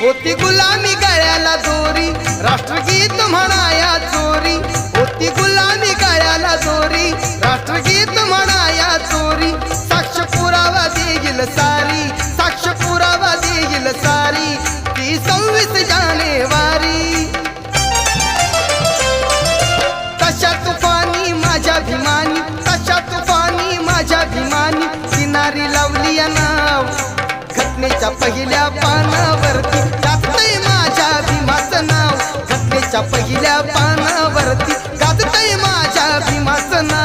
होती गुलामी गळ्याला दोरी, राष्ट्रगीत म्हणाया चोरी. होती गुलामी गळ्याला दोरी, राष्ट्रगीत म्हणाया चोरी. साक्ष पुरावा देईल सारी, साक्ष पुरावा देईल सारी, ती 26 जानेवारी. तशा तुफानी माझ्या भीमानी, तशा तुफानी माझ्या भीमानी, किनारी लावली या नाव घटनेच्या पहिल्या पानावरती. गाजतंय माझ्या भीमाचं नाव, घटनेच्या पहिल्या पानावरती गाजतंय माझ्या भीमाचं नाव.